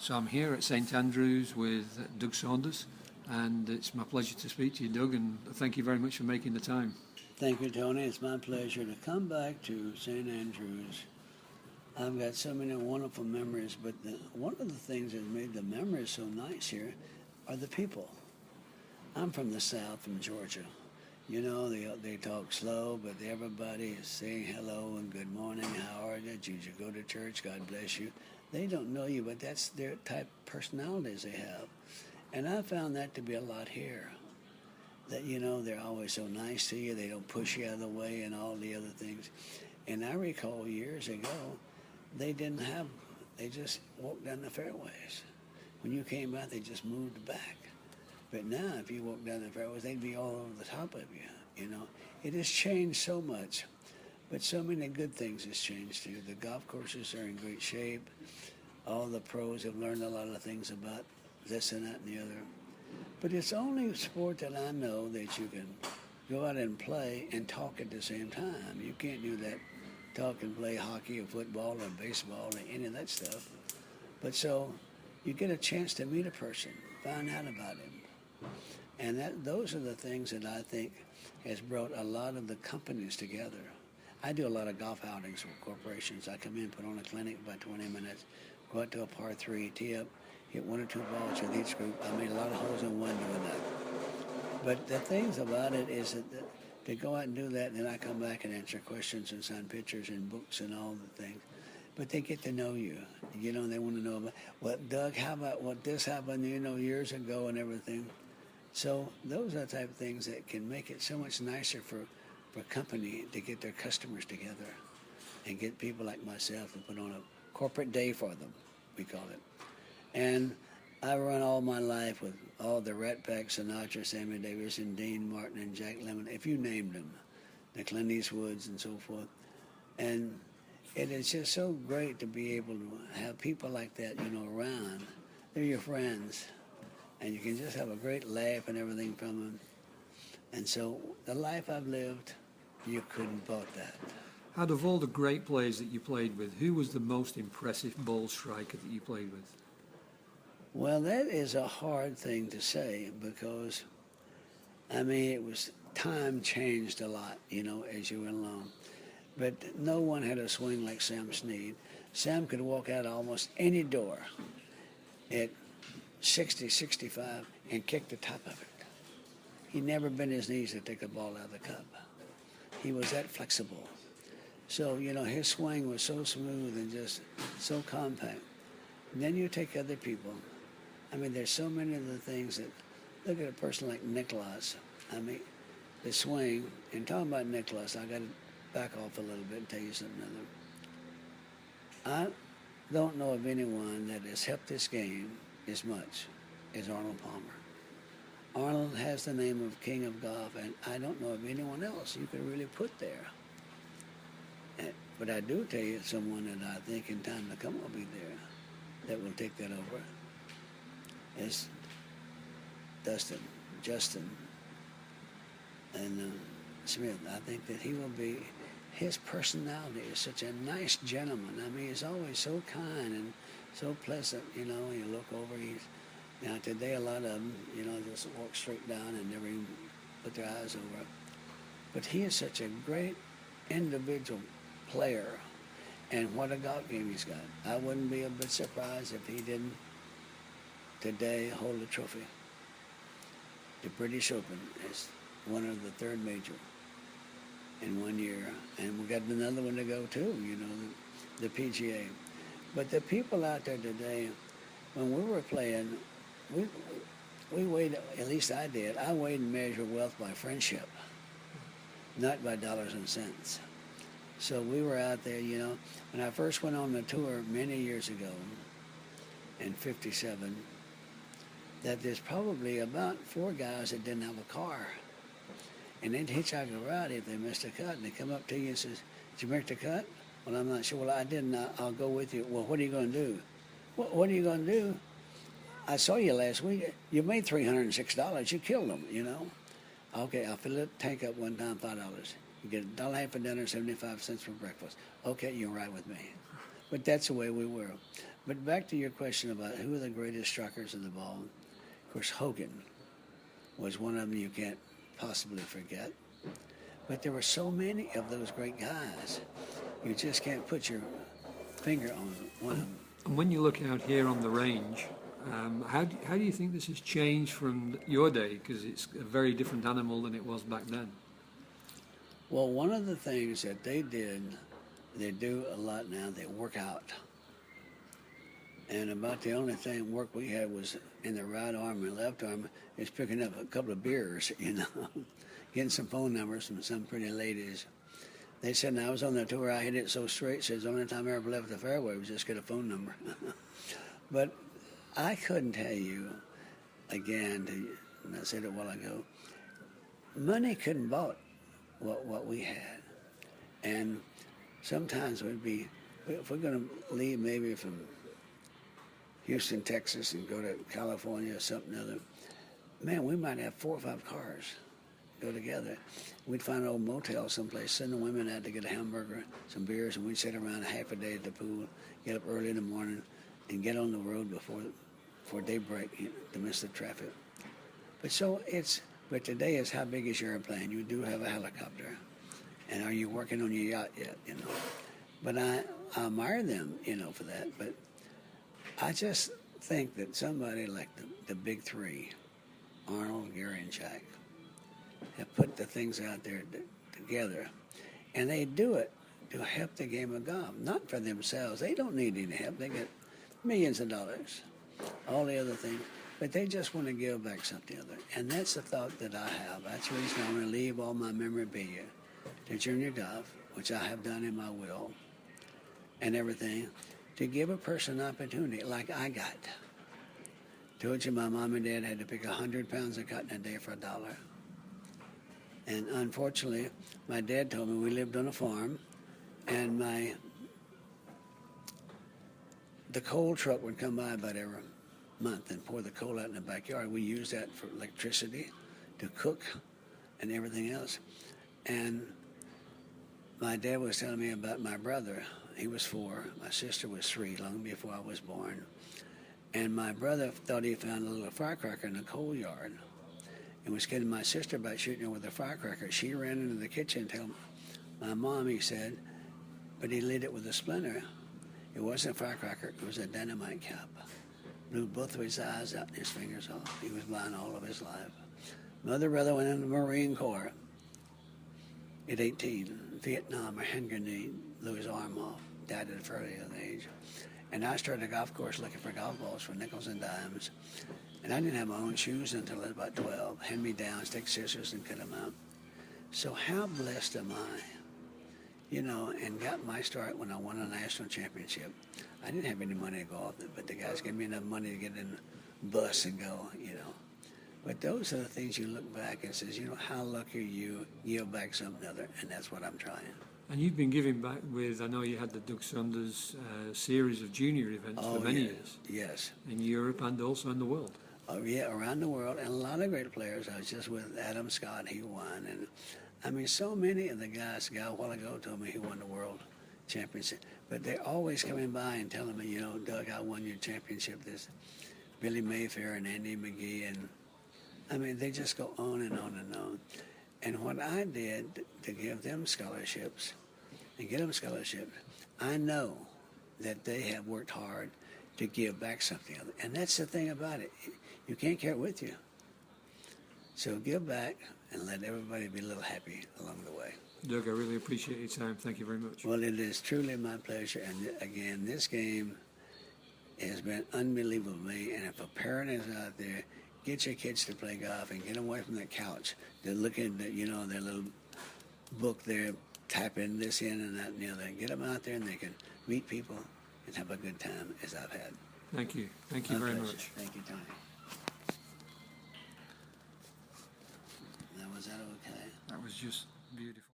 So I'm here at St Andrews with Doug Saunders, and it's my pleasure to speak to you, Doug, and thank you very much for making the time. Thank you, Tony. It's my pleasure to come back to St. Andrews. I've got so many wonderful memories, but one of the things that made the memories so nice here are the people. I'm from the South, from Georgia. You know, they talk slow, but everybody is saying hello and good morning. How are you? Did you go to church? God bless you. They don't know you, but that's their type of personalities they have. And I found that to be a lot here. That, you know, they're always so nice to you. They don't push you out of the way and all the other things. And I recall years ago, they just walked down the fairways. When you came out, they just moved back. But now, if you walk down the fairways, they'd be all over the top of you, you know. It has changed so much, but so many good things has changed too. The golf courses are in great shape. All the pros have learned a lot of things about this and that and the other. But it's only a sport that I know that you can go out and play and talk at the same time. You can't do that, talk and play hockey or football or baseball or any of that stuff. But so you get a chance to meet a person, find out about him. And those are the things that I think has brought a lot of the companies together. I do a lot of golf outings with corporations. I come in, put on a clinic about 20 minutes, go out to a par 3, tee up, hit 1 or 2 balls with each group. I made a lot of holes in one doing that. But the things about it is that to go out and do that, and then I come back and answer questions and sign pictures and books and all the things. But they get to know you. You know, they want to know about, well, Doug, how about what this happened, you know, years ago and everything. So those are the type of things that can make it so much nicer for a company to get their customers together and get people like myself to put on a corporate day for them, we call it. And I run all my life with all the Rat Pack, Sinatra, Sammy Davis, and Dean Martin, and Jack Lemmon, if you named them, the Clint Eastwoods and so forth. And it is just so great to be able to have people like that, you know, around. They're your friends. And you can just have a great laugh and everything from them. And so the life I've lived, you couldn't bought that. Out of all the great players that you played with, who was the most impressive ball striker that you played with? Well, that is a hard thing to say because, I mean, time changed a lot, you know, as you went along. But no one had a swing like Sam Snead. Sam could walk out almost any door at 60, 65, and kick the top of it. He never bent his knees to take the ball out of the cup. He was that flexible. So, you know, his swing was so smooth and just so compact. And then you take other people. I mean, there's so many of the things that, look at a person like Nicklaus. I mean, the swing, and talking about Nicklaus, I got to back off a little bit and tell you something other. I don't know of anyone that has helped this game as much as Arnold Palmer. Arnold has the name of King of Golf, and I don't know of anyone else you could really put there. But I do tell you someone that I think in time to come will be there that will take that over. Is Justin, and Smith. I think that he will be, his personality is such a nice gentleman. I mean, he's always so kind and so pleasant, you know. You look over, now today a lot of them, you know, just walk straight down and never even put their eyes over. But he is such a great individual player, and what a golf game he's got. I wouldn't be a bit surprised if he didn't today hold a trophy. The British Open is one of the third major in 1 year, and we got another one to go too, you know, the PGA. But the people out there today, when we were playing, we weighed, at least I did, I weighed and measured wealth by friendship, not by dollars and cents. So we were out there, you know. When I first went on the tour many years ago, in 57, that there's probably about 4 guys that didn't have a car. And they'd hitchhike a ride if they missed a cut, and they come up to you and says, "Did you make the cut?" "Well, I'm not sure." "Well, I didn't. I'll go with you." "Well, what are you going to do?" What are you going to do?" "I saw you last week. You made $306. You killed them, you know." "Okay, I'll fill the tank up one time, $5. You get $1.50 for dinner, 75 cents for breakfast." "Okay, you're right with me." But that's the way we were. But back to your question about who are the greatest strikers of the ball. Of course, Hogan was one of them you can't possibly forget. But there were so many of those great guys, you just can't put your finger on one of them. And when you look out here on the range, how do you think this has changed from your day? Because it's a very different animal than it was back then. Well, one of the things that they do a lot now, they work out. And about the only thing work we had was in the right arm and left arm is picking up a couple of beers, getting some phone numbers from some pretty ladies. They said, and I was on the tour, I hit it so straight, says the only time I ever left the fairway was just get a phone number. But I couldn't tell you, again, and I said it a while ago, money couldn't bought what we had. And sometimes we'd be, if we're going to leave maybe from Houston, Texas, and go to California or something other, man, we might have 4 or 5 cars go together. We'd find an old motel someplace, send the women out to get a hamburger, some beers, and we'd sit around half a day at the pool, get up early in the morning, and get on the road before daybreak to miss the traffic. But today is how big is your airplane? You do have a helicopter. And are you working on your yacht yet, But I admire them, for that. But I just think that somebody like the big three, Arnold, Gary, and Jack, have put the things out there together. And they do it to help the game of golf, not for themselves. They don't need any help. They get millions of dollars, all the other things. But they just want to give back something other. And that's the thought that I have. That's the reason I want to leave all my memorabilia to junior golf, which I have done in my will, and everything, to give a person an opportunity like I got. Told you my mom and dad had to pick 100 pounds of cotton a day for $1. And unfortunately, my dad told me we lived on a farm, and the coal truck would come by about every month and pour the coal out in the backyard. We used that for electricity to cook and everything else. And my dad was telling me about my brother. He was 4. My sister was 3, long before I was born. And my brother thought he found a little firecracker in the coal yard and was kidding my sister about shooting her with a firecracker. She ran into the kitchen and told my mom, he said, but he lit it with a splinter. It wasn't a firecracker, it was a dynamite cap. Blew both of his eyes out and his fingers off. He was blind all of his life. My other brother went in the Marine Corps at 18, Vietnam, a hand grenade, blew his arm off, died at a fairly young age. And I started a golf course looking for golf balls for nickels and dimes. And I didn't have my own shoes until I was about 12. Hand-me-downs, take scissors and cut them out. So how blessed am I? And got my start when I won a national championship. I didn't have any money to go off it, but the guys gave me enough money to get in the bus and go, But those are the things you look back and says, how lucky are you, give back something other, and that's what I'm trying. And you've been giving back with, I know you had the Doug Saunders series of junior events for many years. Yes. In Europe and also in the world. Oh, yeah, around the world, and a lot of great players. I was just with Adam Scott, he won, and so many of the guys, a guy a while ago told me he won the world championship, but they're always coming by and telling me, Doug, I won your championship. There's Billy Mayfair and Andy McGee, and they just go on and on and on. And what I did to give them scholarships and get them scholarships, I know that they have worked hard to give back something. And that's the thing about it. You can't carry it with you. So give back and let everybody be a little happy along the way. Doug, I really appreciate your time. Thank you very much. Well, it is truly my pleasure. And again, this game has been unbelievable to me. And if a parent is out there, get your kids to play golf and get them away from that couch. They're looking at, their little book there, typing this in and that and the other. Get them out there and they can meet people and have a good time as I've had. Thank you. Thank you very much. Thank you, Tony. Now, was that okay? That was just beautiful.